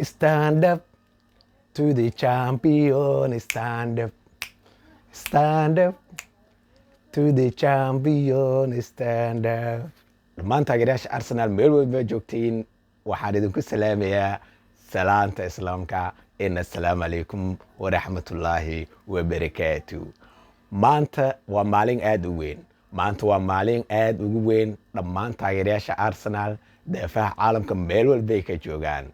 Stand up to the champion. Stand up. Stand up to the champion. Stand up. dhammaan taageerayaasha Arsenal meel walba joogtiin waxaan idinku salaamayaa salaanta islaamka assalaamu calaykum waraxmatullaahi wabarakaatuh. maanta waa maalin aad u weyn. maanta waa maalin aad ugu weyn dhammaan taageerayaasha Arsenal daafaha caalamka meel walbay ka joogaan.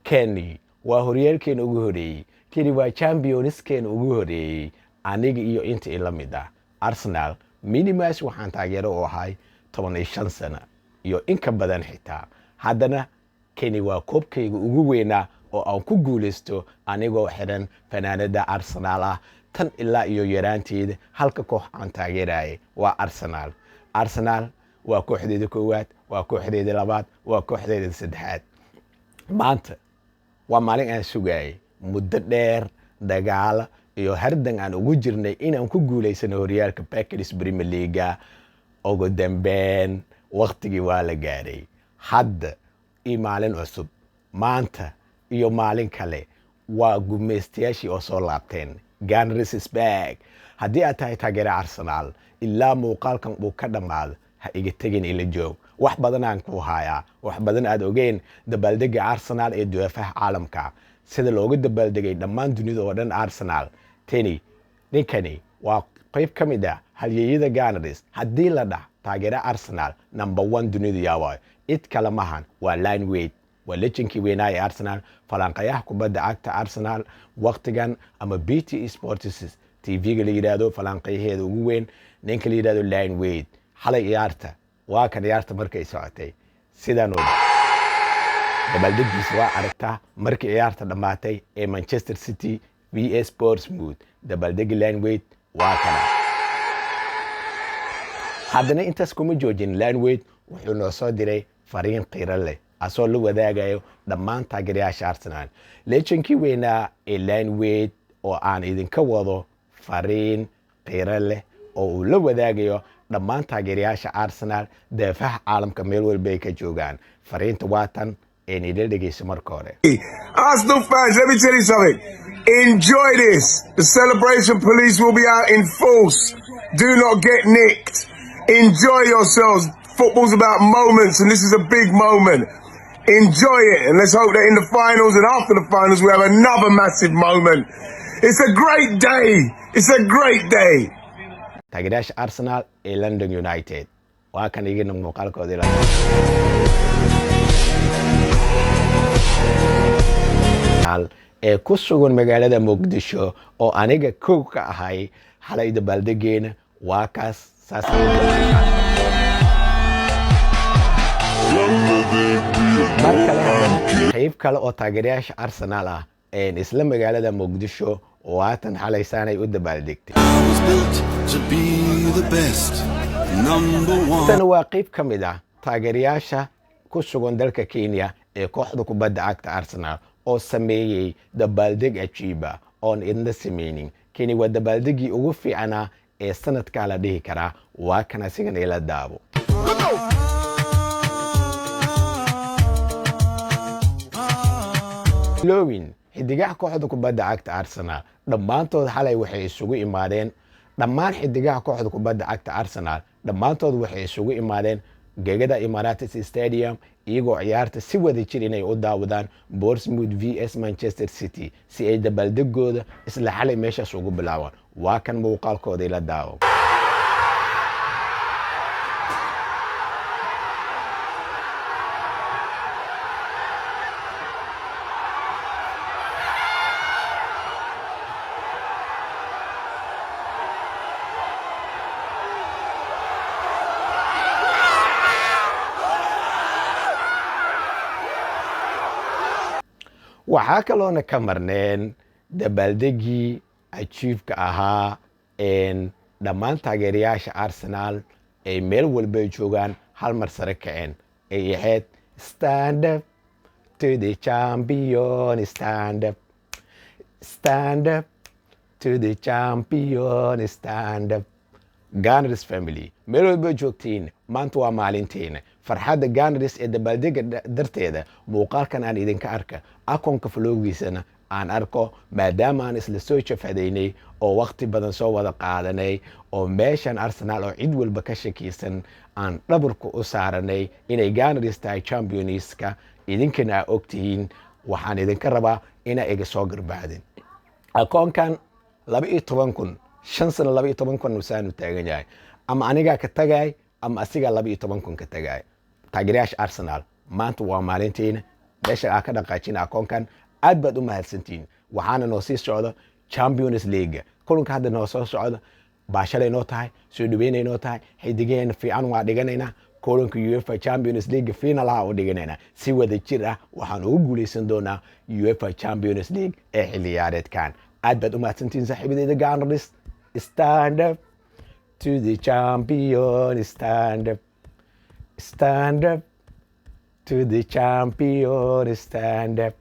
Kenny waa horyaalkeena ugu horeeyey. Kenny waa championskeena ugu horeeyey. aniga iyo inta ila mid ah. Arsenal minimaas waxaan taageero u ahay 15 sano iyo in ka badan xitaa. haddana Kenny waa koobkayga ugu weynaa oo aan ku guulaysto anigoo xiran fanaanada Arsenal ah tan ilaa iyo yaraanteeda halka koox aan taageerayay waa Arsenal. Arsenal waa kooxdeeda koowaad, waa kooxdeeda labaad, waa kooxdeeda saddexaad. maanta waa maalin aan sugayay muddo dheer dagaal iyo hardan aan ugu jirnay inaan ku guulaysano horyaalka Packers Premier League. ugu dambeyn waqtigii waa la gaaray. hadda iyo maalin cusub maanta iyo maalin kale waa gumeystayaashii oo soo laabteen. Gunners is back. haddii aad tahay taageere Arsenal ilaa muuqaalkan uu ka dhammaado ha iga tegin ila joog. wax badan aan ku hayaa, wax badan aad ogeyn dabaaldega Arsenal ee daafaha caalamka sida looga dabaaldegay dhammaan dunida oo dhan. Arsenal ninkani waa qayb ka mid ah halyeeyada Gunners. haddii la dhax taageere Arsenal number 1 dunida yaaway cid kale mahan waa Line Wade. waa lejankii weynaa ee Arsenal, falanqayaha kubadda cagta Arsenal waqtigan ama BT Sports TV-ga la yiraahdo falanqayaheeda ugu weyn ninka la yiraahdo Line Wade. xalay ciyaarta waa kan ciyaarta markay socotay sidaan oo dabaaldegiisa waa aragtaa markii ciyaarta dhamaatay ee Manchester City vs Portsmouth. dabaaldegi Line Wade waa kana. haddana intaas kuma joojin. Line Wade wuxuu noo soo diray fariin qiiro leh asoo la wadaagayo dhammaan taageerayaasha Arsenal. lejankii weynaa ee Line Wade oo aan idinka wado fariin qiiro leh oo uu la wadaagayo dhammaan taageerayaasha Arsenal daafaha caalamka meel walba ay ka joogaan. fariinta waatan ee nidal dhegeyso marka hore. Arsenal fans, let me tell you something. Enjoy this. The celebration police will be out in force. Do not get nicked. Enjoy yourselves. Football's about moments, and this is a big moment. Enjoy it, and let's hope that in the finals and after the finals we have another massive moment. It's a great day. It's a great day. taageerayaasha Arsenal ee London United waa kan igina muuqaalkooda ila ee ku sugan magaalada Muqdisho oo aniga kow ka ahay xalay dabaaldegeena waa kaas saas qayb kale oo taageerayaasha Arsenal ah ee isla magaalada Muqdisho waatan xalay saanay u dabaaldegtay. tani waa qayb ka mid ah taageerayaasha ku sugan dalka Kenya ee kooxda kubadda cagta Arsenal oo sameeyay dabaaldeg ajiiba oon idna sameynin. Kani waa dabaaldegii ugu fiicnaa ee sanadka la dhihi karaa. waa kan asigan ila daabo. lowin xidigaha kooxda kubadda cagta Arsenal dhammaantood xalay waxay isugu imaadeen. dhammaan xidigaha kooxda kubadda cagta Arsenal dhammaantood waxay isugu imaadeen gegada Emirates Stadium iyagoo ciyaarta si wada jir inay u daawadaan Portsmouth vs Manchester City si ay dabaaldegooda isla xalay meeshaas ugu bilaabaan. waa kan muuqaalkooda ila daawo. waxaa kaloona ka marneen dabaaldegii ajiibka ahaa dhammaan taageerayaasha Arsenal ay meel walba joogaan hal mar sare kaceen ay ahayd stand up to the champion. stand up to the champion. stand up. Gunners family meel walba joogtiin maanta waa maalinteena. farxadda Gunners ee dabaaldega darteeda muuqaalkan aan idinka arka akoonka flowgiisana aan arko maadaama aan isla soo jafadaynay oo waqti badan soo wada qaadanay oo meeshan Arsenal oo cid walba ka shakiisan aan dhabarku u saaranay inay Gunners tahay championska idinkana ogtihiin waxaan idinka rabaa inaa iga soo garbaadin akoonkan 12,000 5 sano 12,000 usaan u taagan yahay ama aniga ka tagay ama asiga 12,000 ka tagay taageerayaasha Arsenal maanta waa maalintiina meesha aan ka dhaqaajina akoonkan aad baad u mahadsantiin waxaana noo sii socda Champions League kulanka hadda noo soo socda baashalay noo tahay soo dhaweynay noo tahay xidigeena fiican waa dhiganaynaa kulanka UEFA Champions League final ah oo dhiganaynaa si wada jir ah waxaan ugu guuleysan doonaa UEFA Champions League ee xilli ciyaareedkan aad baad u mahadsantiin saaxiibadeyda Gunners stand up to the champion stand up to the champion stand up